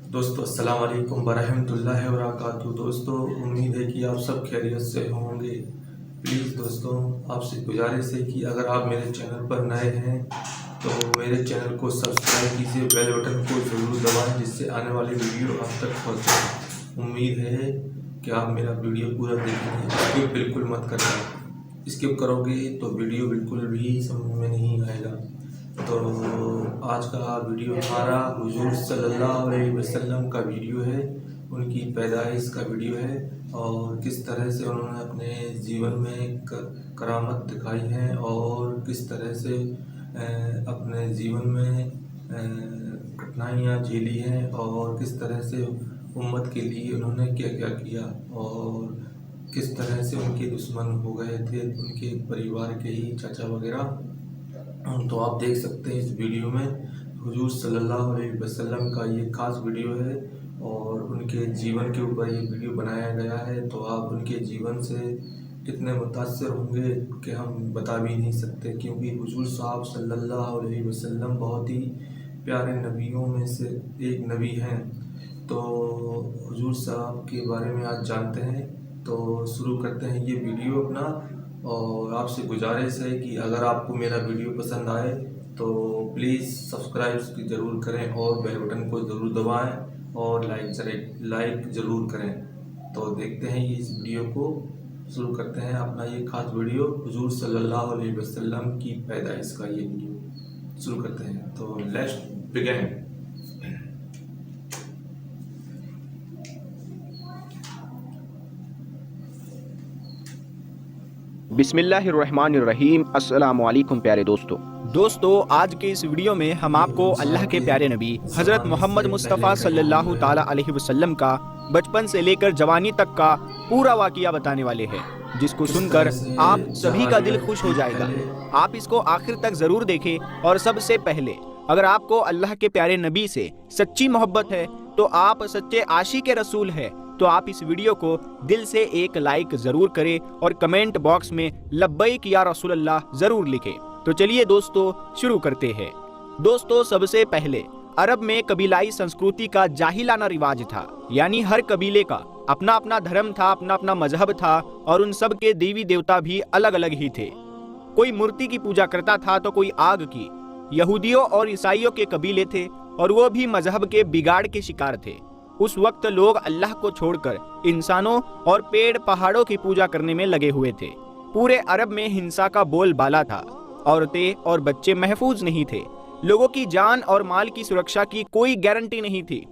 दोस्तों अस्सलाम वालेकुम वरहमतुल्लाहि वबरकातुहू। दोस्तों उम्मीद है कि आप सब खैरियत से होंगे। प्लीज़ दोस्तों आपसे गुजारिश है कि अगर आप मेरे चैनल पर नए हैं तो मेरे चैनल को सब्सक्राइब कीजिए, बेल बटन को ज़रूर दबाएं जिससे आने वाली वीडियो आप तक पहुंचे। उम्मीद है कि आप मेरा वीडियो पूरा देखेंगे। स्किप बिल्कुल मत करना, स्किप करोगे तो वीडियो बिल्कुल भी समझ में नहीं आएगा। तो आज का वीडियो हमारा हुजूर सल्लल्लाहु अलैहि वसल्लम का वीडियो है, उनकी पैदाइश का वीडियो है और किस तरह से उन्होंने अपने जीवन में करामत दिखाई है और किस तरह से अपने जीवन में कठिनाइयाँ झेली हैं और किस तरह से उम्मत के लिए उन्होंने क्या क्या किया और किस तरह से उनके दुश्मन हो गए थे उनके परिवार के ही चाचा वगैरह। तो आप देख सकते हैं इस वीडियो में हुजूर सल्लल्लाहु अलैहि वसल्लम का ये खास वीडियो है और उनके जीवन के ऊपर ये वीडियो बनाया गया है। तो आप उनके जीवन से इतने मुतासर होंगे कि हम बता भी नहीं सकते, क्योंकि हुजूर साहब सल्लल्लाहु अलैहि वसल्लम बहुत ही प्यारे नबियों में से एक नबी हैं। तो हुजूर साहब के बारे में आज जानते हैं। तो शुरू करते हैं ये वीडियो अपना, और आपसे गुजारिश है कि अगर आपको मेरा वीडियो पसंद आए तो प्लीज़ सब्सक्राइब ज़रूर करें और बेल बटन को ज़रूर दबाएं और लाइक ज़रूर करें। तो देखते हैं ये इस वीडियो को, शुरू करते हैं अपना ये खास वीडियो हुजूर सल्लल्लाहु अलैहि वसल्लम की पैदाइश का ये वीडियो शुरू करते हैं। तो लेट्स बिगिन। बिस्मिल्लाहिर्रहमानिर्रहीम। अस्सलामु अलैकुम प्यारे दोस्तों, आज के इस वीडियो में हम आपको अल्लाह के प्यारे नबी हज़रत मोहम्मद मुस्तफ़ा सल्लल्लाहु ताला अलैहि वसल्लम का बचपन से लेकर जवानी तक का पूरा वाक़िया बताने वाले हैं, जिसको सुनकर आप सभी का दिल खुश हो जाएगा। आप इसको आखिर तक ज़रूर देखें। और सबसे पहले, अगर आपको अल्लाह के प्यारे नबी से सच्ची मोहब्बत है तो आप सच्चे आशिक़ रसूल है, तो आप इस वीडियो को दिल से एक लाइक ज़रूर करें और कमेंट बॉक्स में लब्बैक या रसूल अल्लाह ज़रूर लिखें। तो चलिए दोस्तों शुरू करते हैं। दोस्तों सबसे पहले, अरब में कबीलाई संस्कृति का जाहिलाना रिवाज था, यानी हर कबीले का अपना अपना धर्म था, अपना अपना मजहब था और उन सब के देवी देवता भी अलग अलग ही थे। कोई मूर्ति की पूजा करता था तो कोई आग की। यहूदियों और ईसाइयों के कबीले थे और वो भी मजहब के बिगाड़ के शिकार थे। उस वक्त लोग अल्लाह को छोड़कर इंसानों और पेड़ पहाड़ों की पूजा करने में लगे हुए थे। पूरे अरब में हिंसा का बोलबाला था। औरतें और बच्चे महफूज नहीं थे। लोगों की जान और माल की सुरक्षा की कोई गारंटी नहीं थी।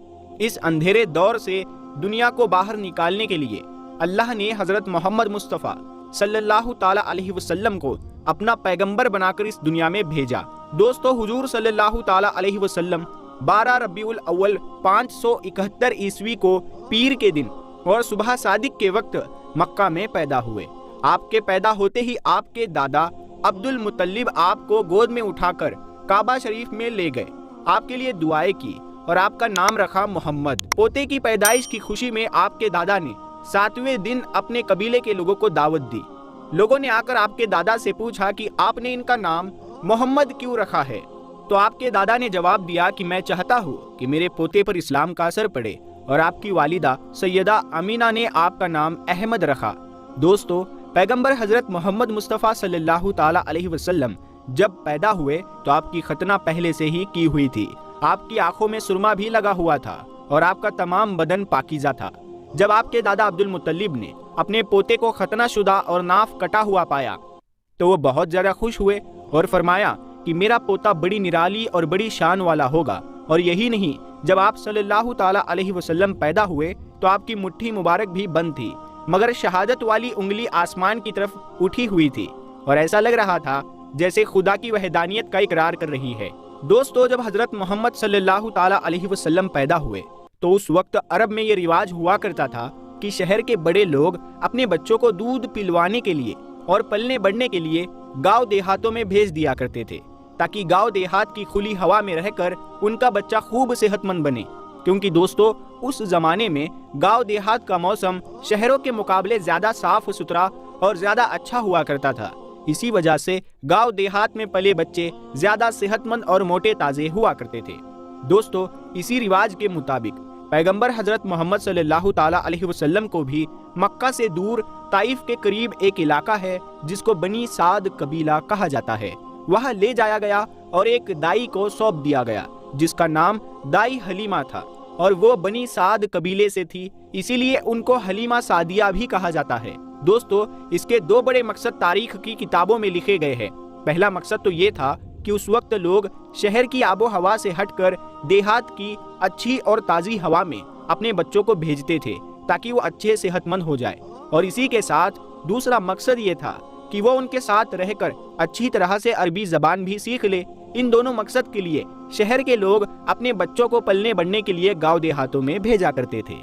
इस अंधेरे दौर से दुनिया को बाहर निकालने के लिए अल्लाह ने हजरत मोहम्मद मुस्तफ़ा सल्लल्लाहु ताला अलैहि वसल्लम को अपना पैगंबर बनाकर इस दुनिया में भेजा। दोस्तों हुजूर सल्लल्लाहु ताला अलैहि वसल्लम 12 रबीउल अव्वल 571 ईस्वी को पीर के दिन और सुबह सादिक के वक्त मक्का में पैदा हुए। आपके पैदा होते ही आपके दादा अब्दुल मुत्तलिब आपको गोद में उठाकर काबा शरीफ में ले गए, आपके लिए दुआएं की और आपका नाम रखा मोहम्मद। पोते की पैदाइश की खुशी में आपके दादा ने 7वें दिन अपने कबीले के लोगों को दावत दी। लोगों ने आकर आपके दादा से पूछा कि आपने इनका नाम मोहम्मद क्यों रखा है। तो आपके दादा ने जवाब दिया कि मैं चाहता हूँ कि मेरे पोते पर इस्लाम का असर पड़े, और आपकी वालिदा सैयदा अमीना ने आपका नाम अहमद रखा। दोस्तों पैगंबर हजरत मोहम्मद मुस्तफ़ा सल्लल्लाहु ताला अलैहि वसल्लम जब पैदा हुए तो आपकी खतना पहले से ही की हुई थी। आपकी आंखों में सुरमा भी लगा हुआ था और आपका तमाम बदन पाकीज़ा था। जब आपके दादा अब्दुल मुत्तलिब ने अपने पोते को खतना शुदा और नाफ कटा हुआ पाया तो वो बहुत ज़्यादा खुश हुए और फरमाया कि मेरा पोता बड़ी निराली और बड़ी शान वाला होगा। और यही नहीं, जब आप सल्लल्लाहु ताला अलैहि वसल्लम पैदा हुए तो आपकी मुट्ठी मुबारक भी बंद थी, मगर शहादत वाली उंगली आसमान की तरफ उठी हुई थी और ऐसा लग रहा था जैसे खुदा की वहदानियत का इकरार कर रही है। दोस्तों जब हजरत मोहम्मद सल्लल्लाहु ताला अलैहि वसल्लम पैदा हुए तो उस वक्त अरब में ये रिवाज हुआ करता था कि शहर के बड़े लोग अपने बच्चों को दूध पिलवाने के लिए और पलने बढ़ने के लिए गांव देहातों में भेज दिया करते थे, ताकि गांव देहात की खुली हवा में रहकर उनका बच्चा खूब सेहतमंद बने। क्योंकि दोस्तों उस जमाने में गांव देहात का मौसम शहरों के मुकाबले ज्यादा साफ सुथरा और ज्यादा अच्छा हुआ करता था। इसी वजह से गांव देहात में पले बच्चे ज्यादा सेहतमंद और मोटे ताजे हुआ करते थे। दोस्तों इसी रिवाज के मुताबिक पैगंबर हजरत मोहम्मद सल्लल्लाहु ताला अलैहि वसल्लम को भी मक्का से दूर ताइफ के करीब एक इलाका है जिसको बनी साद कबीला कहा जाता है, वहाँ ले जाया गया और एक दाई को सौंप दिया गया जिसका नाम दाई हलीमा था और वो बनी साद कबीले से थी, इसीलिए उनको हलीमा सादिया भी कहा जाता है। दोस्तों, इसके दो बड़े मकसद तारीख की किताबों में लिखे गए हैं। पहला मकसद तो ये था कि उस वक्त लोग शहर की आबो हवा से हटकर देहात की अच्छी और ताज़ी हवा में अपने बच्चों को भेजते थे ताकि वो अच्छे सेहतमंद हो जाए, और इसी के साथ दूसरा मकसद ये था कि वो उनके साथ रहकर अच्छी तरह से अरबी ज़बान भी सीख ले। इन दोनों मकसद के लिए शहर के लोग अपने बच्चों को पलने बढ़ने के लिए गांव देहातों में भेजा करते थे।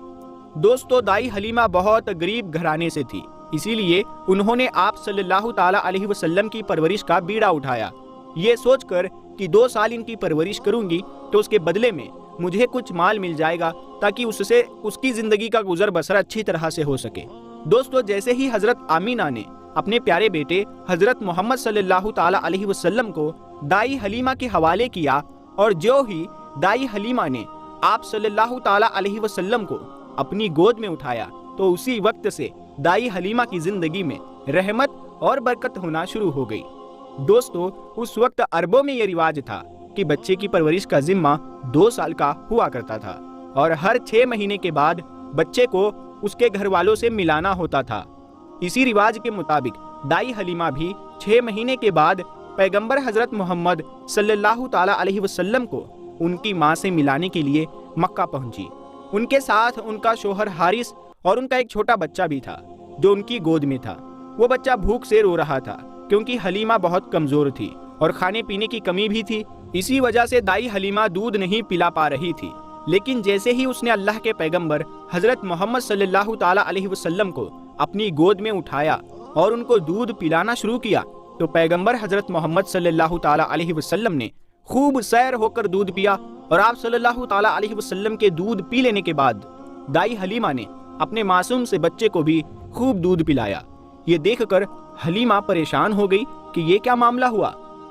दोस्तों, दाई हलीमा बहुत गरीब घराने से थी, इसीलिए उन्होंने आप सल्लल्लाहु ताला अलैहि वसल्लम की परवरिश का बीड़ा उठाया, ये सोचकर कि 2 साल इनकी परवरिश करूंगी तो उसके बदले में मुझे कुछ माल मिल जाएगा ताकि उससे उसकी जिंदगी का गुजर बसर अच्छी तरह से हो सके। दोस्तों, जैसे ही हजरत आमीना ने अपने प्यारे बेटे हजरत मोहम्मद सल्लल्लाहु ताला अलैहि वसल्लम को दाई हलीमा के हवाले किया और जो ही दाई हलीमा ने आप सल्लल्लाहु ताला अलैहि वसल्लम को अपनी गोद में उठाया तो उसी वक्त से दाई हलीमा की जिंदगी में रहमत और बरकत होना शुरू हो गई। दोस्तों, उस वक्त अरबों में ये रिवाज था कि बच्चे की परवरिश का जिम्मा 2 साल का हुआ करता था और हर 6 महीने के बाद बच्चे को उसके घर वालों से मिलाना होता था। इसी रिवाज के मुताबिक दाई हलीमा भी 6 महीने के बाद पैगंबर हजरत मोहम्मद सल्लल्लाहु ताला अलैहि वसल्लम को उनकी माँ से मिलाने के लिए मक्का पहुंची। उनके साथ उनका शोहर हारिस और उनका एक छोटा बच्चा भी था जो उनकी गोद में था। वो बच्चा भूख से रो रहा था क्योंकि हलीमा बहुत कमजोर थी और खाने पीने की कमी भी थी, इसी वजह से दाई हलीमा दूध नहीं पिला पा रही थी। लेकिन जैसे ही उसने अल्लाह के पैगंबर हजरत मोहम्मद सल्लल्लाहु ताला अलैहि वसल्लम को अपनी गोद में उठाया और उनको दूध पिलाना शुरू किया तो पैगंबर हजरत मोहम्मद सल्लल्लाहु ताला अलैहि वसल्लम ने खूब सैर होकर दूध पिया और आप सल्लल्लाहु ताला अलैहि वसल्लम के दूध पी लेने के बाद दाई हलीमा ने अपने मासूम से बच्चे को भी खूब दूध पिलाया। ये देखकर हलीमा परेशान हो गई कि ये क्या मामला हुआ।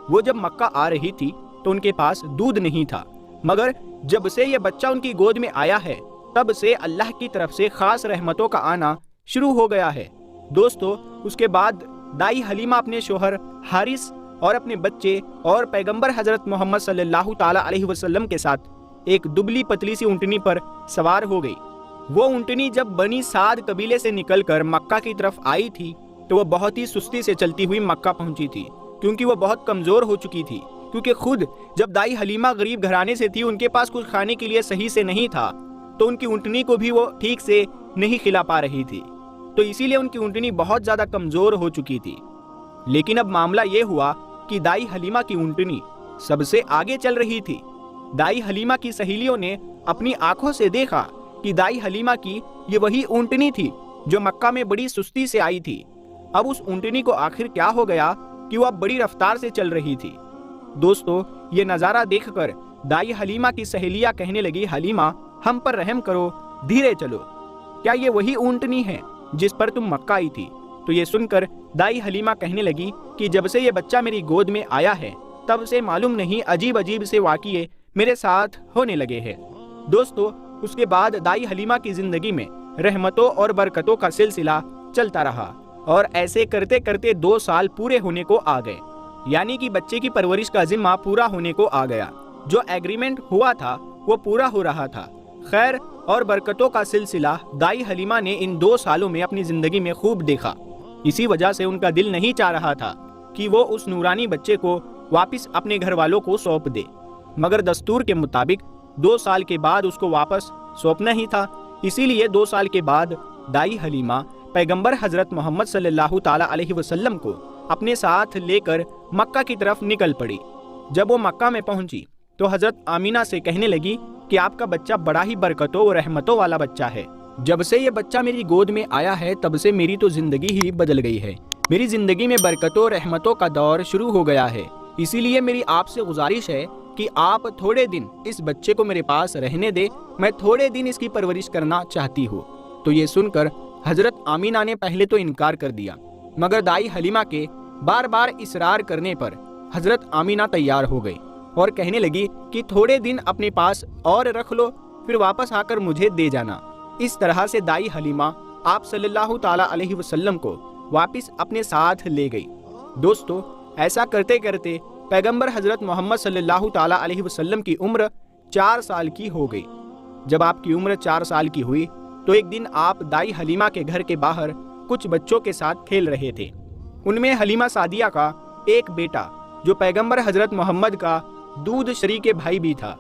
वो जब मक्का आ रही थी तो उनके पास दूध नहीं था, मगर जब से ये बच्चा उनकी गोद में आया है तब से अल्लाह की तरफ से खास रहमतों का आना शुरू हो गया है। दोस्तों, उसके बाद दाई हलीमा अपने शोहर हारिस और अपने बच्चे और पैगंबर हजरत मोहम्मद सल्लल्लाहु ताला अलैहि वसल्लम के साथ एक दुबली पतली सी ऊँटनी पर सवार हो गई। वो ऊँटनी जब बनी साद कबीले से निकलकर मक्का की तरफ आई थी तो वो बहुत ही सुस्ती से चलती हुई मक्का पहुंची थी क्योंकि वो बहुत कमजोर हो चुकी थी, क्योंकि खुद जब दाई हलीमा गरीब घराने से थी, उनके पास कुछ खाने के लिए सही से नहीं था तो उनकी ऊँटनी को भी वो ठीक से नहीं खिला पा रही थी, तो इसीलिए उनकी ऊँटनी बहुत ज्यादा कमजोर हो चुकी थी। लेकिन अब मामला ये हुआ कि दाई हलीमा की ऊँटनी सबसे आगे चल रही थी। दाई हलीमा की सहेलियों ने अपनी आंखों से देखा कि दाई हलीमा की ये वही ऊँटनी थी जो मक्का में बड़ी सुस्ती से आई थी। अब उस ऊँटनी को आखिर क्या हो गया कि वो अब बड़ी रफ्तार से चल रही थी। दोस्तों, ये नज़ारा देखकर दाई हलीमा की सहेलियां कहने लगी, हलीमा हम पर रहम करो, धीरे चलो, क्या ये वही ऊँटनी है जिस पर तुम मक्का आई थी? तो ये सुनकर दाई हलीमा कहने लगी कि जब से ये बच्चा मेरी गोद में आया है तब से मालूम नहीं अजीब अजीब से वाक़ये मेरे साथ होने लगे हैं। दोस्तों, उसके बाद दाई हलीमा की जिंदगी में रहमतों और बरकतों का सिलसिला चलता रहा और ऐसे करते करते 2 साल पूरे होने को आ गए, यानी कि बच्चे की परवरिश का जिम्मा पूरा होने को आ गया। जो एग्रीमेंट हुआ था वो पूरा हो रहा था। खैर और बरकतों का सिलसिला दाई हलीमा ने इन 2 सालों में अपनी जिंदगी में खूब देखा। इसी वजह से उनका दिल नहीं चाह रहा था कि वो उस नूरानी बच्चे को वापस अपने घर वालों को सौंप दे, मगर दस्तूर के मुताबिक 2 साल के बाद उसको वापस सौंपना ही था। इसीलिए 2 साल के बाद दाई हलीमा पैगंबर हजरत मोहम्मद सल्लल्लाहु ताला अलैहि वसल्लम को अपने साथ लेकर मक्का की तरफ निकल पड़ी। जब वो मक्का में पहुंची तो हजरत आमीना से कहने लगी कि आपका बच्चा बड़ा ही बरकतों और रहमतों वाला बच्चा है। जब से ये बच्चा मेरी गोद में आया है तब से मेरी तो जिंदगी ही बदल गई है। मेरी जिंदगी में बरकतों रहमतों का दौर शुरू हो गया है। इसीलिए मेरी आपसे गुजारिश है कि आप थोड़े दिन इस बच्चे को मेरे पास रहने दे, मैं थोड़े दिन इसकी परवरिश करना चाहती हूँ। तो ये सुनकर हजरत आमीना ने पहले तो इनकार कर दिया, मगर दाई हलीमा के बार बार इसरार करने पर हजरत आमीना तैयार हो गई और कहने लगी कि थोड़े दिन अपने पास और रख लो, फिर वापस आकर मुझे दे जाना। इस तरह से दाई हलीमा आप सल्लल्लाहु ताला अलैहि वसल्लम को वापस अपने साथ ले गई। दोस्तों, ऐसा करते करते पैगंबर हजरत मोहम्मद सल्लल्लाहु ताला अलैहि वसल्लम की उम्र 4 साल की हो गई। जब आपकी उम्र 4 साल की हुई तो एक दिन आप दाई हलीमा के घर के बाहर कुछ बच्चों के साथ खेल रहे थे। उनमें हलीमा सादिया का एक बेटा जो पैगंबर हजरत मोहम्मद का दूध शरीक भाई भी था,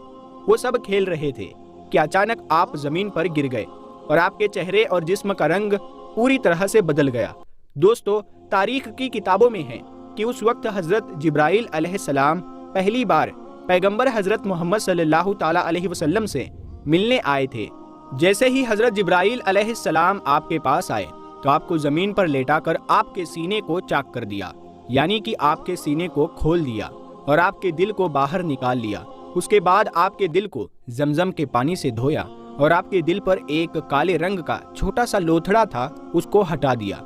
वो सब खेल रहे थे कि अचानक आप जमीन पर गिर गए और आपके चेहरे और जिस्म का रंग पूरी तरह से बदल गया। दोस्तों, तारीख की किताबों में है कि उस वक्त हजरत जिब्राइल अलैहिस्सलाम पहली बार पैगंबर हजरत मोहम्मद सल्लल्लाहु ताला अलैहि वसल्लम से मिलने आए थे। जैसे ही हजरत जिब्राइल अलैहिस्सलाम आपके पास आए तो आपको जमीन पर लेटाकर आपके सीने को चाक कर दिया, यानी कि आपके सीने को खोल दिया और आपके दिल को बाहर निकाल लिया। उसके बाद आपके दिल को जमजम के पानी से धोया और आपके दिल पर एक काले रंग का छोटा सा लोथड़ा था, उसको हटा दिया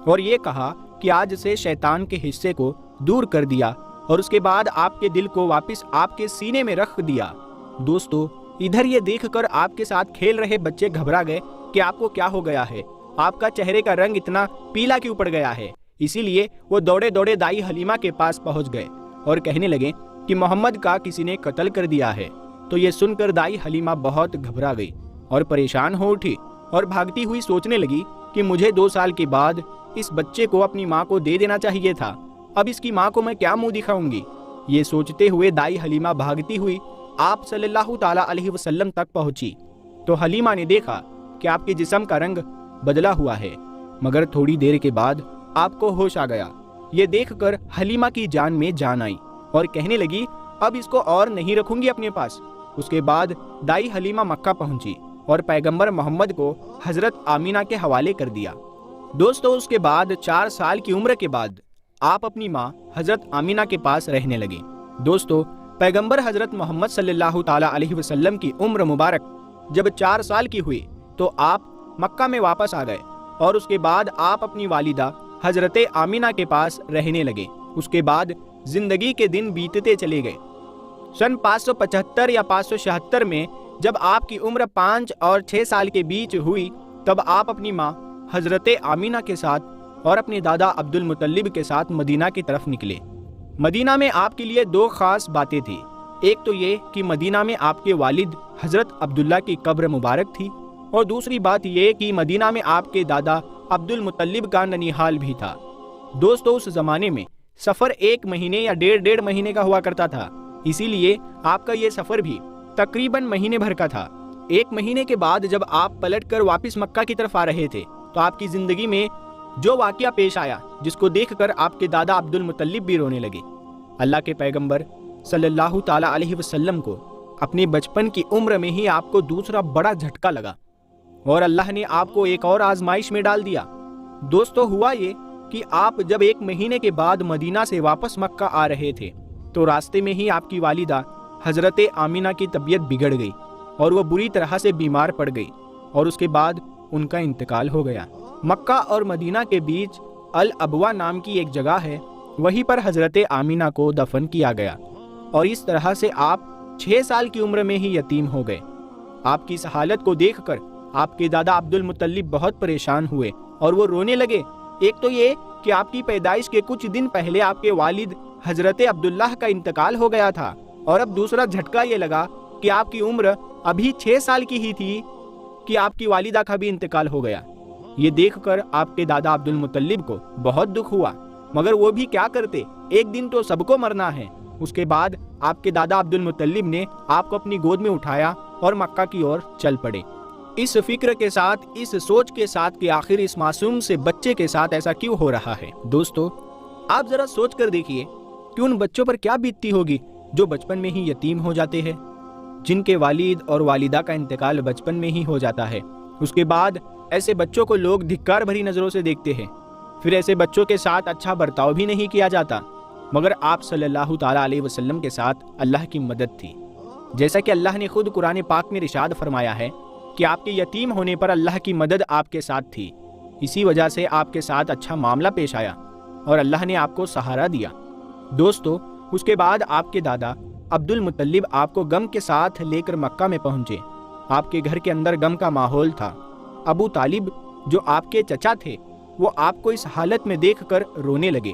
और ये कहा कि आज से शैतान के हिस्से को दूर कर दिया और उसके बाद आपके दिल को वापस आपके सीने में रख दिया। दोस्तों, इधर ये देखकर आपके साथ खेल रहे बच्चे घबरा गए कि आपको क्या हो गया है, आपका चेहरे का रंग इतना पीला क्यों पड़ गया है। इसीलिए वो दौड़े दौड़े दाई हलीमा के पास पहुंच गए और कहने लगे कि मोहम्मद का किसी ने कत्ल कर दिया है। तो ये सुनकर दाई हलीमा बहुत घबरा गई और परेशान हो उठी और भागती हुई सोचने लगी कि मुझे 2 साल के बाद इस बच्चे को अपनी माँ को दे देना चाहिए था, अब इसकी माँ को मैं क्या मुंह दिखाऊंगी। ये सोचते हुए दाई हलीमा भागती हुई आप सल्लल्लाहु ताला अलैहि वसल्लम तक पहुंची तो हलीमा ने देखा कि आपके जिस्म का रंग बदला हुआ है, मगर थोड़ी देर के बाद आपको होश आ गया। ये देखकर हलीमा की जान में जान आई और कहने लगी अब इसको और नहीं रखूंगी अपने पास। उसके बाद दाई हलीमा मक्का पहुंची और पैगंबर मोहम्मद को हजरत आमीना के हवाले कर दिया। दोस्तों, उसके बाद 4 साल की उम्र के बाद आप अपनी माँ हजरत आमीना के पास रहने लगे। दोस्तों, पैगंबर हजरत मोहम्मद सल्लल्लाहु ताला अलैहि वसल्लम की उम्र मुबारक जब 4 साल की हुई तो आप मक्का में वापस आ गए और उसके बाद आप अपनी वालिदा हजरत आमीना के पास रहने लगे। उसके बाद जिंदगी के दिन बीतते चले गए। सन 575 या 576 में जब आपकी उम्र 5 और 6 साल के बीच हुई तब आप अपनी माँ हजरत आमीना के साथ और अपने दादा अब्दुल मुतल्लिब के साथ मदीना की तरफ निकले। मदीना में आपके लिए 2 खास बातें थी। एक तो ये कि मदीना में आपके वालिद हजरत अब्दुल्ला की कब्र मुबारक थी और दूसरी बात ये कि मदीना में आपके दादा अब्दुल मुतल्लिब का ननिहाल भी था। दोस्तों, उस जमाने में सफर 1 महीने या डेढ़ महीने का हुआ करता था, इसीलिए आपका ये सफर भी तकरीबन महीने भर का था। 1 महीने के बाद जब आप पलटकर वापस मक्का की तरफ आ रहे थे तो आपकी जिंदगी में जो वाकया पेश आया जिसको देखकर आपके दादा अब्दुल मुतल्लिब भी रोने लगे। अल्लाह के पैगंबर सल्लल्लाहु ताला अलैहि वसल्लम को अपने बचपन की उम्र में ही आपको दूसरा बड़ा झटका लगा और अल्लाह ने आपको एक और आजमाइश में डाल दिया। दोस्तों, हुआ ये कि आप जब 1 महीने के बाद मदीना से वापस मक्का आ रहे थे तो रास्ते में ही आपकी वालिदा हजरत आमीना की तबीयत बिगड़ गई और वो बुरी तरह से बीमार पड़ गई और उसके बाद उनका इंतकाल हो गया। मक्का और मदीना के बीच अल अबवा नाम की एक जगह है, वहीं पर हजरत आमीना को दफन किया गया और इस तरह से आप 6 साल की उम्र में ही यतीम हो गए। आपकी इस हालत को देखकर आपके दादा अब्दुल मुतल्लिब बहुत परेशान हुए और वो रोने लगे। एक तो ये कि आपकी पैदाइश के कुछ दिन पहले आपके वालिद हजरत अब्दुल्लाह का इंतकाल हो गया था और अब दूसरा झटका ये लगा कि आपकी उम्र अभी 6 साल की ही थी कि आपकी वालिदा का भी इंतकाल हो गया। ये देखकर आपके दादा अब्दुल मुतल्लिब को बहुत दुख हुआ, मगर वो भी क्या करते, एक दिन तो सबको मरना है। उसके बाद आपके दादा अब्दुल मुतल्लिब ने आपको अपनी गोद में उठाया और मक्का की ओर चल पड़े। इस फिक्र के साथ, इस सोच के साथ कि आखिर इस मासूम से बच्चे के साथ ऐसा क्यों हो रहा है। दोस्तों, आप जरा सोच कर देखिए कि उन बच्चों पर क्या बीतती होगी जो बचपन में ही यतीम हो जाते हैं, जिनके वालिद और वालिदा का इंतकाल बचपन में ही हो जाता है। उसके बाद ऐसे बच्चों को लोग धिक्कार भरी नजरों से देखते हैं, फिर ऐसे बच्चों के साथ अच्छा बर्ताव भी नहीं किया जाता। मगर आप सल्लल्लाहु ताला अलैहि वसल्लम के साथ अल्लाह की मदद थी। जैसा कि अल्लाह ने खुद कुरान पाक में इरशाद फरमाया है कि आपके यतीम होने पर अल्लाह की मदद आपके साथ थी, इसी वजह से आपके साथ अच्छा मामला पेश आया और अल्लाह ने आपको सहारा दिया। दोस्तों, उसके बाद आपके दादा अब्दुल मुतल्लिब आपको गम के साथ लेकर मक्का में पहुंचे آپ کے گھر کے اندر غم کا ماحول تھا۔ ابو طالب جو آپ کے چچا تھے وہ آپ کو اس حالت میں دیکھ کر رونے لگے۔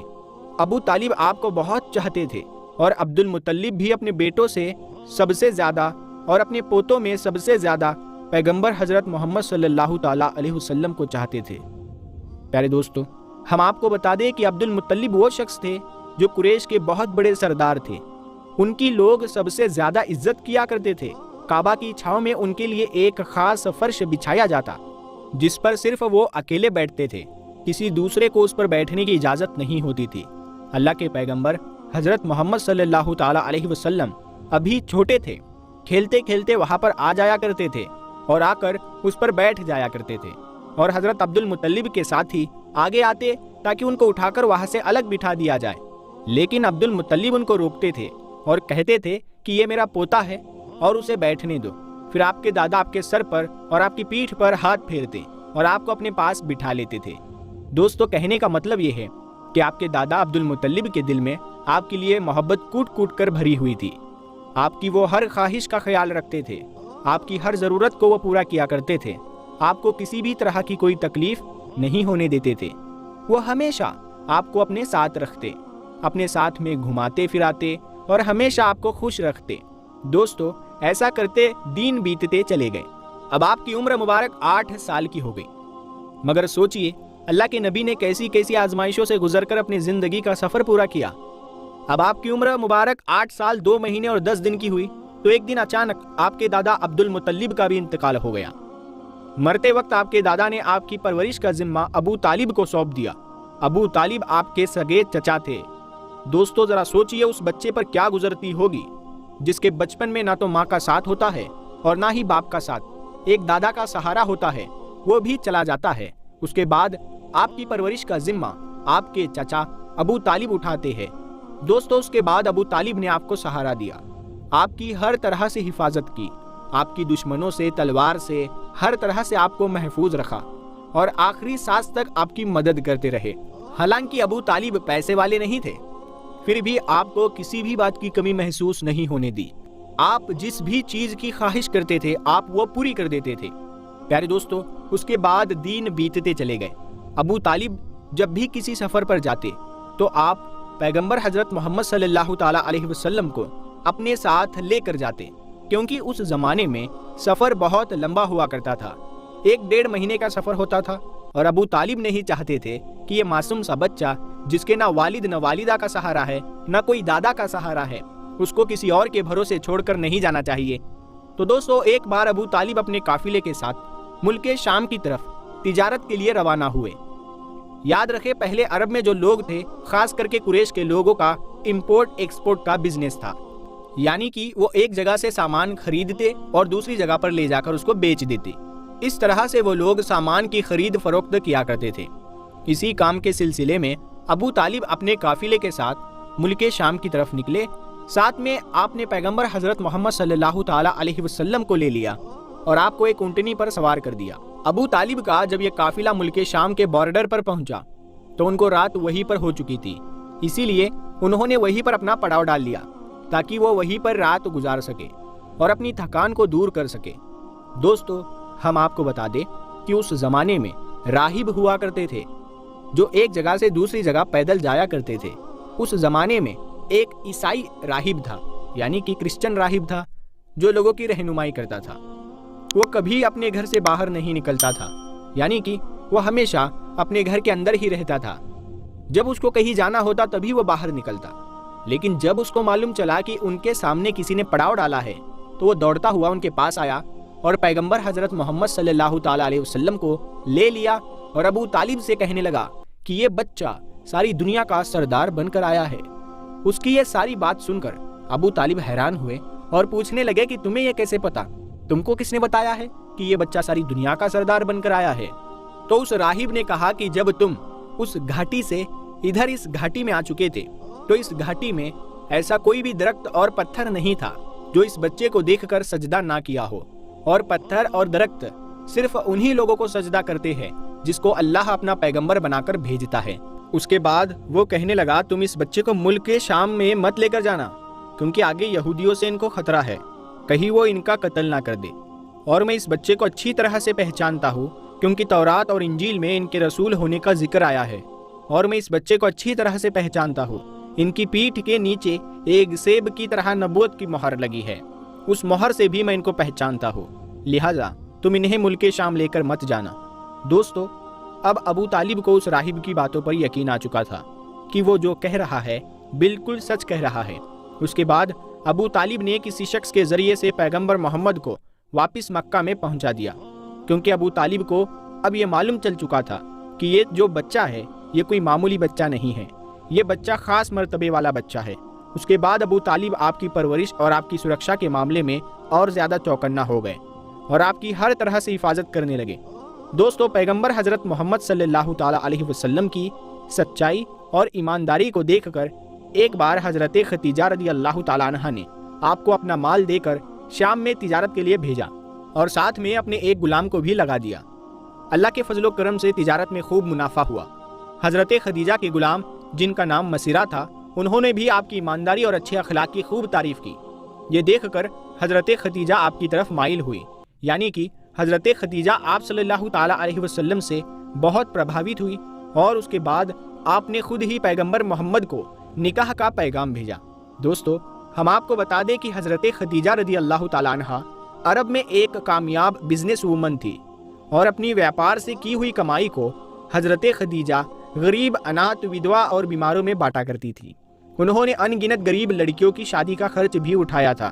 ابو طالب آپ کو بہت چاہتے تھے اور عبد المطلب بھی اپنے بیٹوں سے سب سے زیادہ اور اپنے پوتوں میں سب سے زیادہ پیغمبر حضرت محمد صلی اللہ تعالیٰ علیہ وسلم کو چاہتے تھے۔ پیارے دوستو، ہم آپ کو بتا دیں کہ عبد المطلب وہ شخص تھے جو قریش کے بہت بڑے سردار تھے۔ ان کی لوگ سب سے زیادہ عزت کیا کرتے تھے۔ کعبہ کی چھاؤں میں ان کے لیے ایک خاص فرش بچھایا جاتا جس پر صرف وہ اکیلے بیٹھتے تھے، کسی دوسرے کو اس پر بیٹھنے کی اجازت نہیں ہوتی تھی۔ اللہ کے پیغمبر حضرت محمد صلی اللہ تعالیٰ علیہ وسلم ابھی چھوٹے تھے، کھیلتے کھیلتے وہاں پر آ جایا کرتے تھے اور آ کر اس پر بیٹھ جایا کرتے تھے، اور حضرت عبد المطلب کے ساتھ ہی آگے آتے تاکہ ان کو اٹھا کر وہاں سے الگ بٹھا دیا جائے، لیکن عبد المطلب ان کو روکتے تھے اور کہتے تھے کہ یہ میرا پوتا ہے اور اسے بیٹھنے دو۔ پھر آپ کے دادا آپ کے سر پر اور آپ کی پیٹھ پر ہاتھ پھیرتے اور آپ کو اپنے پاس بٹھا لیتے تھے۔ دوستو، کہنے کا مطلب یہ ہے کہ آپ کے دادا عبد المطلب کے دل میں آپ کے لیے محبت کوٹ کوٹ کر بھری ہوئی تھی۔ آپ کی وہ ہر خواہش کا خیال رکھتے تھے، آپ کی ہر ضرورت کو وہ پورا کیا کرتے تھے، آپ کو کسی بھی طرح کی کوئی تکلیف نہیں ہونے دیتے تھے۔ وہ ہمیشہ آپ کو اپنے ساتھ رکھتے، اپنے ساتھ میں گھماتے پھراتے اور ہمیشہ آپ کو خوش رکھتے۔ دوستو، ایسا کرتے دن بیتتے چلے گئے۔ اب آپ کی عمر مبارک 8 سال کی ہو گئی، مگر سوچئے اللہ کے نبی نے کیسی کیسی آزمائشوں سے گزر کر اپنی زندگی کا سفر پورا کیا۔ اب آپ کی عمر مبارک 8 سال 2 مہینے اور 10 دن کی ہوئی تو ایک دن اچانک آپ کے دادا عبد المطلب کا بھی انتقال ہو گیا۔ مرتے وقت آپ کے دادا نے آپ کی پرورش کا ذمہ ابو طالب کو سونپ دیا۔ ابو طالب آپ کے سگے چچا تھے۔ دوستو، ذرا سوچئے اس بچے پر کیا گزرتی ہوگی جس کے بچپن میں نہ تو ماں کا ساتھ ہوتا ہے اور نہ ہی باپ کا ساتھ، ایک دادا کا سہارا ہوتا ہے، وہ بھی چلا جاتا ہے۔ اس کے بعد آپ کی پرورش کا ذمہ آپ کے چچا ابو طالب اٹھاتے ہیں۔ دوستو، اس کے بعد ابو طالب نے آپ کو سہارا دیا، آپ کی ہر طرح سے حفاظت کی، آپ کی دشمنوں سے، تلوار سے، ہر طرح سے آپ کو محفوظ رکھا اور آخری سانس تک آپ کی مدد کرتے رہے۔ حالانکہ ابو طالب پیسے والے نہیں تھے، پھر بھی آپ کو کسی بھی بات کی کمی محسوس نہیں ہونے دی۔ آپ جس بھی چیز کی خواہش کرتے تھے آپ وہ پوری کر دیتے تھے۔ پیارے دوستو، اس کے بعد دن بیتتے چلے گئے۔ ابو طالب جب بھی کسی سفر پر جاتے تو آپ پیغمبر حضرت محمد صلی اللہ تعالیٰ علیہ وسلم کو اپنے ساتھ لے کر جاتے، کیونکہ اس زمانے میں سفر بہت لمبا ہوا کرتا تھا، 1-1.5 مہینے کا سفر ہوتا تھا، اور ابو طالب نہیں چاہتے تھے کہ یہ معصوم سا بچہ جس کے نہ والد نہ والدہ کا سہارا ہے، نہ کوئی دادا کا سہارا ہے، اس کو کسی اور کے بھروسے چھوڑ کر نہیں جانا چاہیے۔ تو دوستو، ایک بار ابو طالب اپنے قافلے کے ساتھ ملک شام کی طرف تجارت کے لیے روانہ ہوئے۔ یاد رکھے، پہلے عرب میں جو لوگ تھے، خاص کر کے قریش کے لوگوں کا امپورٹ ایکسپورٹ کا بزنس تھا، یعنی کہ وہ ایک جگہ سے سامان خریدتے اور دوسری جگہ پر لے جا کر اس کو بیچ دیتے۔ اس طرح سے وہ لوگ سامان کی خرید فروخت کیا کرتے تھے۔ اسی کام کے سلسلے میں ابو طالب اپنے قافلے کے ساتھ ملک شام کی طرف نکلے۔ ساتھ میں آپ نے پیغمبر حضرت محمد صلی اللہ تعالیٰ علیہ وسلم کو لے لیا اور آپ کو ایک اونٹنی پر سوار کر دیا۔ ابو طالب کا جب یہ قافلہ ملک شام کے بارڈر پر پہنچا تو ان کو رات وہیں پر ہو چکی تھی، اسی لیے انہوں نے وہیں پر اپنا پڑاؤ ڈال لیا تاکہ وہ وہیں پر رات گزار سکے اور اپنی تھکان کو دور کر سکے۔ دوستو، ہم آپ کو بتا دیں کہ اس زمانے میں راہب ہوا کرتے تھے جو ایک جگہ سے دوسری جگہ پیدل جایا کرتے تھے۔ اس زمانے میں ایک عیسائی راہب تھا، یعنی کہ کرسچن راہب تھا، جو لوگوں کی رہنمائی کرتا تھا۔ وہ کبھی اپنے گھر سے باہر نہیں نکلتا تھا، یعنی کہ وہ ہمیشہ اپنے گھر کے اندر ہی رہتا تھا۔ جب اس کو کہیں جانا ہوتا تبھی وہ باہر نکلتا، لیکن جب اس کو معلوم چلا کہ ان کے سامنے کسی نے پڑاؤ ڈالا ہے تو وہ دوڑتا ہوا ان کے پاس آیا اور پیغمبر حضرت محمد صلی اللہ تعالیٰ علیہ وسلم کو لے لیا اور ابو طالب سے کہنے لگا کہ یہ بچہ ساری دنیا کا سردار بن کر آیا ہے۔ اس کی یہ ساری بات سن کر ابو طالب حیران ہوئے اور پوچھنے لگے کہ تمہیں یہ کیسے پتا؟ تم کو کس نے بتایا ہے کہ یہ بچہ ساری دنیا کا سردار بن کر آیا ہے؟ تو اس راہب نے کہا کہ جب تم اس گھاٹی سے ادھر اس گھاٹی میں آ چکے تھے تو اس گھاٹی میں ایسا کوئی بھی درخت اور پتھر نہیں تھا جو اس بچے کو دیکھ کر سجدہ نہ کیا ہو، اور پتھر اور درخت صرف انہی لوگوں کو سجدہ کرتے ہیں جس کو اللہ اپنا پیغمبر بنا کر بھیجتا ہے۔ اس کے بعد وہ کہنے لگا تم اس بچے کو ملک شام میں مت لے کر جانا، کیونکہ آگے یہودیوں سے ان کو خطرہ ہے، کہیں وہ ان کا قتل نہ کر دے۔ اور میں اس بچے کو اچھی طرح سے پہچانتا ہوں کیونکہ تورات اور انجیل میں ان کے رسول ہونے کا ذکر آیا ہے، اور میں اس بچے کو اچھی طرح سے پہچانتا ہوں، ان کی پیٹھ کے نیچے ایک سیب کی طرح نبوت کی مہر لگی ہے، اس مہر سے بھی میں ان کو پہچانتا ہوں، لہٰذا تم انہیں ملک شام لے کر مت جانا۔ دوستو، اب ابو طالب کو اس راہب کی باتوں پر یقین آ چکا تھا کہ وہ جو کہہ رہا ہے بالکل سچ کہہ رہا ہے۔ اس کے بعد ابو طالب نے کسی شخص کے ذریعے سے پیغمبر محمد کو واپس مکہ میں پہنچا دیا، کیونکہ ابو طالب کو اب یہ معلوم چل چکا تھا کہ یہ جو بچہ ہے یہ کوئی معمولی بچہ نہیں ہے، یہ بچہ خاص مرتبے والا بچہ ہے۔ اس کے بعد ابو طالب آپ کی پرورش اور آپ کی سرکشا کے معاملے میں اور زیادہ چوکنا ہو گئے اور آپ کی ہر طرح سے حفاظت کرنے لگے۔ دوستو، پیغمبر حضرت محمد صلی اللہ تعالیٰ علیہ وسلم کی سچائی اور ایمانداری کو دیکھ کر ایک بار حضرت خدیجہ رضی اللہ تعالیٰ عنہ نے آپ کو اپنا مال دے کر شام میں تجارت کے لیے بھیجا اور ساتھ میں اپنے ایک غلام کو بھی لگا دیا۔ اللہ کے فضل و کرم سے تجارت میں خوب منافع ہوا۔ حضرت خدیجہ کے غلام، جن کا نام مسیرہ تھا، انہوں نے بھی آپ کی ایمانداری اور اچھے اخلاق کی خوب تعریف کی۔ یہ دیکھ کر حضرت خدیجہ آپ کی طرف مائل ہوئی، یعنی کہ حضرت خدیجہ آپ صلی اللہ تعالیٰ علیہ وسلم سے بہت پربھاوت ہوئی، اور اس کے بعد آپ نے خود ہی پیغمبر محمد کو نکاح کا پیغام بھیجا۔ دوستو، ہم آپ کو بتا دیں کہ حضرت خدیجہ رضی اللہ تعالیٰ عنہ عرب میں ایک کامیاب بزنس وومن تھی، اور اپنی ویاپار سے کی ہوئی کمائی کو حضرت خدیجہ غریب، اناتھ، ودوا اور بیماروں میں بانٹا کرتی تھی۔ انہوں نے ان گنت غریب لڑکیوں کی شادی کا خرچ بھی اٹھایا تھا،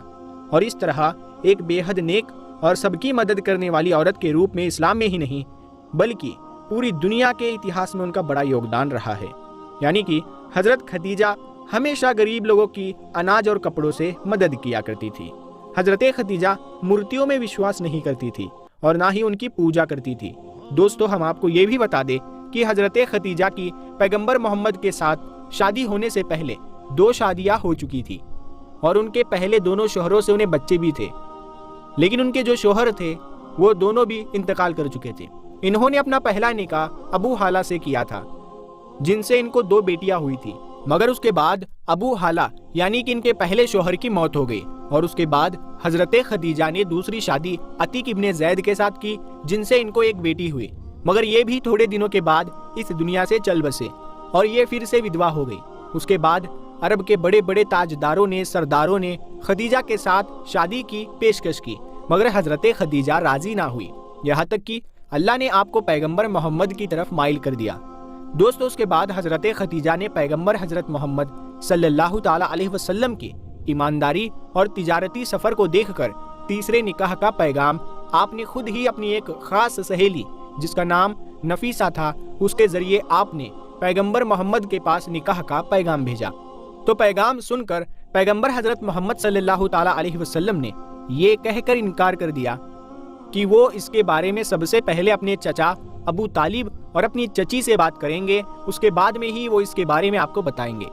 اور اس طرح ایک بے حد نیک اور سب کی مدد کرنے والی عورت کے روپ میں اسلام میں ہی نہیں بلکہ پوری دنیا کے اتہاس میں ان کا بڑا یوگدان رہا ہے۔ یعنی کہ حضرت خدیجہ ہمیشہ غریب لوگوں کی اناج اور کپڑوں سے مدد کیا کرتی تھی۔ حضرت خدیجہ مورتیوں میں وشواس نہیں کرتی تھی اور نہ ہی ان کی پوجا کرتی تھی۔ دوستو، ہم آپ کو یہ بھی بتا دیں کہ حضرت خدیجہ کی پیغمبر محمد کے ساتھ شادی ہونے سے پہلے 2 شادیاں ہو چکی تھی، اور ان کے پہلے دونوں شوہروں سے انہیں بچے بھی تھے، لیکن ان کے جو شوہر تھے وہ دونوں بھی انتقال کر چکے تھے۔ انہوں نے اپنا پہلا نکاح ابو حالہ سے کیا تھا، جن سے ان کو 2 بیٹیاں ہوئی تھی، مگر اس کے بعد ابو حالہ یعنی کہ ان کے پہلے شوہر کی موت ہو گئی، اور اس کے بعد حضرت خدیجہ نے دوسری شادی عتیق ابن زید کے ساتھ کی، جن سے ان کو ایک بیٹی ہوئی، مگر یہ بھی تھوڑے دنوں کے بعد اس دنیا سے چل بسے اور یہ پھر سے ودوا ہو گئی۔ اس کے بعد عرب کے بڑے بڑے تاجداروں نے، سرداروں نے خدیجہ کے ساتھ شادی کی پیشکش کی، مگر حضرت خدیجہ راضی نہ ہوئی، یہاں تک کہ اللہ نے آپ کو پیغمبر محمد کی طرف مائل کر دیا۔ دوستو، اس کے بعد حضرت خدیجہ نے پیغمبر حضرت محمد صلی اللہ تعالیٰ علیہ وسلم کی ایمانداری اور تجارتی سفر کو دیکھ کر تیسرے نکاح کا پیغام آپ نے خود ہی اپنی ایک خاص سہیلی جس کا نام نفیسہ تھا، اس کے ذریعے آپ نے پیغمبر محمد کے پاس نکاح کا پیغام بھیجا۔ تو پیغام سن کر پیغمبر حضرت محمد صلی اللہ تعالیٰ علیہ وسلم نے یہ کہہ کر انکار کر دیا کہ وہ اس کے بارے میں سب سے پہلے اپنے چچا ابو طالب اور اپنی چچی سے بات کریں گے، اس کے بعد میں ہی وہ اس کے بارے میں آپ کو بتائیں گے۔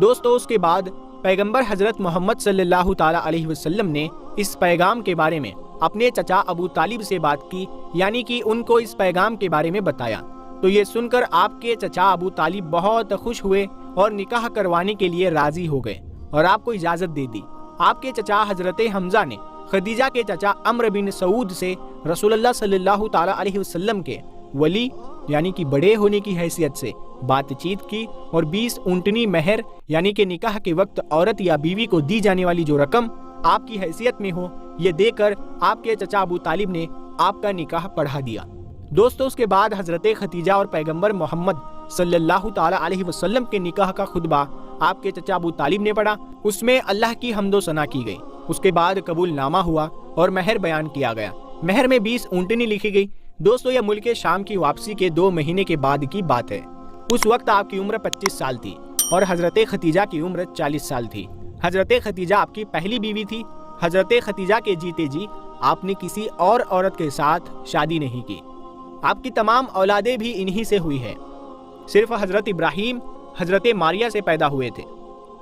دوستو، اس کے بعد پیغمبر حضرت محمد صلی اللہ تعالیٰ علیہ وسلم نے اس پیغام کے بارے میں اپنے چچا ابو طالب سے بات کی، یعنی کہ ان کو اس پیغام کے بارے میں بتایا۔ تو یہ سن کر آپ کے چچا ابو طالب بہت خوش ہوئے اور نکاح کروانے کے لیے راضی ہو گئے اور آپ کو اجازت دے دی۔ آپ کے چچا حضرت حمزہ نے خدیجہ کے چچا عمرو بن سعود سے رسول اللہ صلی اللہ تعالیٰ علیہ وسلم کے ولی یعنی کہ بڑے ہونے کی حیثیت سے بات چیت کی، اور 20 اونٹنی مہر یعنی کہ نکاح کے وقت عورت یا بیوی کو دی جانے والی جو رقم آپ کی حیثیت میں ہو، یہ دے کر آپ کے چچا ابو طالب نے آپ کا نکاح پڑھا دیا۔ دوستو، اس کے بعد حضرت خدیجہ اور پیغمبر محمد صلی اللہ تعالیٰ علیہ وسلم کے نکاح کا خطبہ آپ کے چچا ابو طالب نے پڑھا، اس میں اللہ کی حمد و ثنا کی گئی۔ اس کے بعد قبول نامہ ہوا اور مہر بیان کیا گیا۔ مہر میں 20 اونٹنی لکھی گئی۔ دوستو، یہ ملک شام کی واپسی کے 2 مہینے کے بعد کی بات ہے۔ اس وقت آپ کی عمر 25 سال تھی اور حضرت خدیجہ کی عمر 40 سال تھی۔ حضرت خدیجہ آپ کی پہلی بیوی تھی۔ حضرت خدیجہ کے جیتے جی آپ نے کسی اور عورت کے ساتھ شادی نہیں کی۔ آپ کی تمام اولادیں بھی انہی سے ہوئی ہیں، صرف حضرت ابراہیم حضرت ماریہ سے پیدا ہوئے تھے۔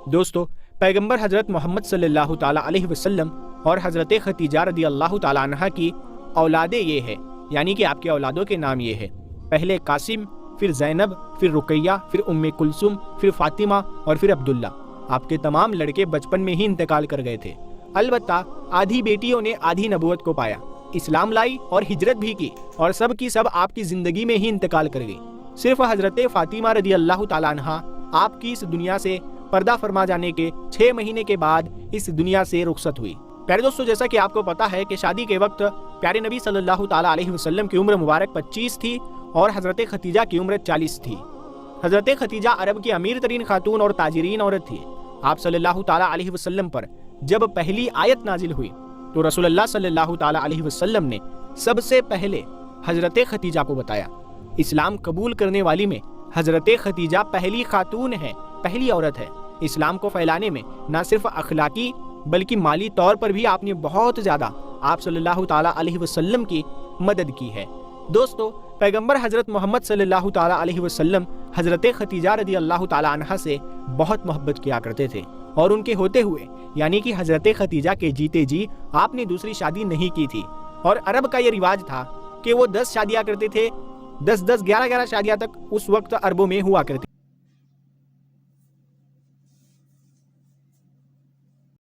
دوستو، پیغمبر حضرت محمد صلی اللہ تعالیٰ علیہ وسلم اور حضرت خدیجہ رضی اللہ تعالیٰ عنہ کی اولادیں یہ ہے، یعنی کہ آپ کے اولادوں کے نام یہ ہے: پہلے قاسم، پھر زینب، پھر رقیہ، پھر ام کلثوم، پھر فاطمہ اور پھر عبداللہ۔ آپ کے تمام لڑکے بچپن میں ہی انتقال کر گئے تھے، البتہ آدھی بیٹیوں نے آدھی نبوت کو پایا۔ इस्लाम लाई और हिजरत भी की और सब की सब आपकी जिंदगी में ही इंतकाल कर गई। सिर्फ हजरत फातिमा रदी अल्लाह ताला अन्हा आपकी इस दुनिया से पर्दा फरमा जाने के 6 महीने के बाद इस दुनिया से रुखसत हुई। प्यारे दोस्तों, जैसा कि आपको पता है कि शादी के वक्त प्यारे नबी सल्लल्लाहु ताला अलैहि वसल्लम की उम्र मुबारक 25 थी और हजरत खतीजा की उम्र 40 थी। हजरत खतीजा अरब की अमीर तरीन खातून और ताजिरीन औरत थी। आप सल्लल्लाहु ताला अलैहि वसल्लम पर जब पहली आयत नाजिल हुई तो रसूलुल्लाह सल्लल्लाहु ताला अलैहि वसल्लम ने सबसे पहले हजरत खतीजा को बताया। इस्लाम कबूल करने वाली में हजरत खतीजा पहली खातून है, पहली औरत है। इस्लाम को फैलाने में न सिर्फ अखलाकी बल्कि माली तौर पर भी आपने बहुत ज़्यादा आप सल्लल्लाहु ताला अलैहि वसल्लम की मदद की है। दोस्तों, पैगंबर हजरत मोहम्मद सल्लल्लाहु ताला अलैहि वसल्लम हजरत खतीजा रदी अल्लाह ताला अन्हा से बहुत मोहब्बत किया करते थे और उनके होते हुए यानी कि हजरत खतीजा के जीते जी आपने दूसरी शादी नहीं की थी। और अरब का ये रिवाज था कि वो 10 शादियाँ करते थे, 10-10, 11-11 शादियाँ तक उस वक्त अरबों में हुआ करती।